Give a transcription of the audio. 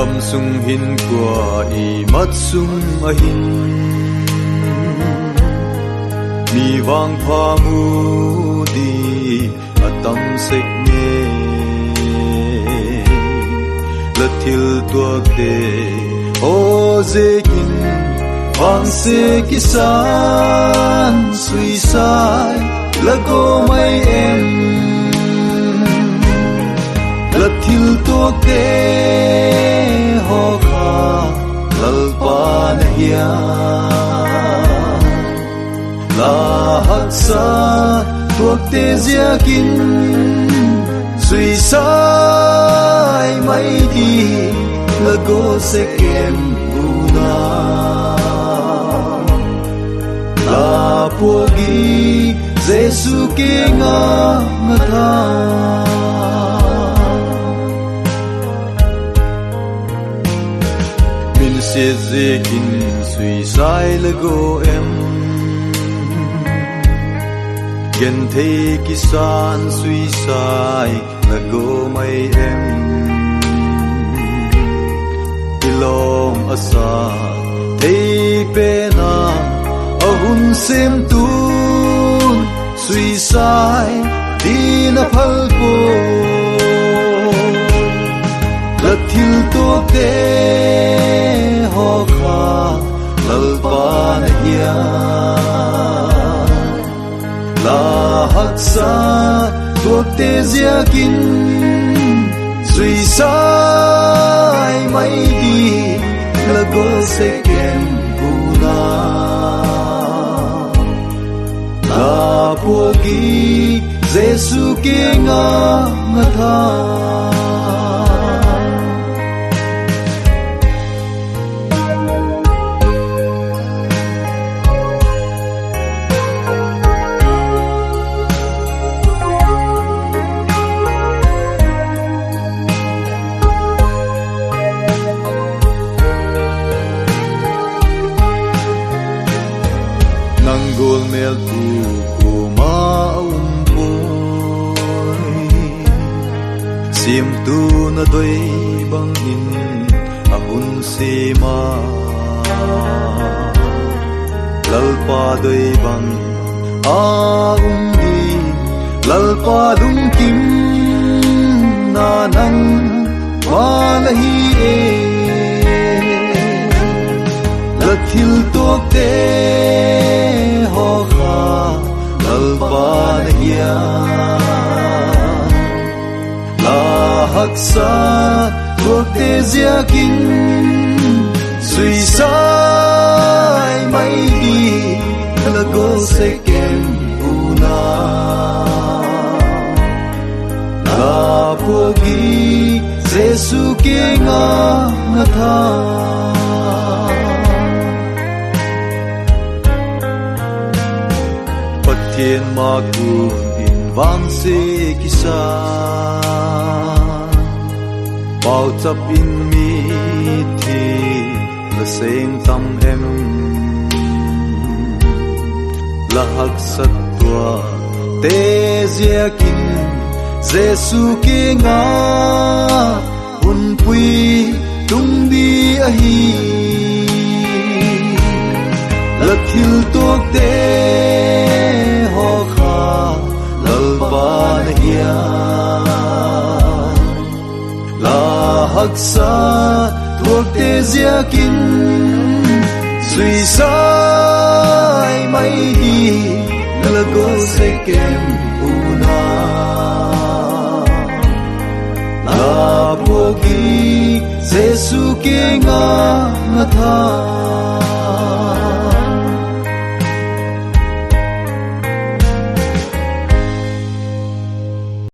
lam sung hin qua I mat sung a hin mi wang pha mu di atam sek nge la thil tuak te o zekin wang se kisan sui sai la go mai em la thil tuak te ho kha lal pa na hiya la hak sa tuak te zia kin sui sai mai di la go se kem una la pogi Jesu ke nga tha min se ze kin sui sai la go em gen the kisan sui sai la go mai em ilom asa thei pe na ahun sem tun sui sai di na phal ko la thil to te ho kha lal pa na hiya la hak sa tuak te zia kin sui sai mai di la go se kem una la pogi Jesu ke nga tha Nanggol mel tu ko maumpoy sim tu na doi bang in ahun se ma lalpa doi bang di lalpa dum kim na nang walahi e lathil tok te ho kha lalpa na hiya la hak sa tuak te zia kin sui sai mai di la go se kem una la pogi Jesu ke nga tha Thiên ma ku in vang se kisa bao chap in mi thi la seng tam em la hak sat tua te zia kin Jesu ke nga hun pui tung di a hi la thil tok te ho kha lalpa na hiya la hak sa tuak te zia kin sui sai mai di la go se kem una la pogi Jesu ke nga tha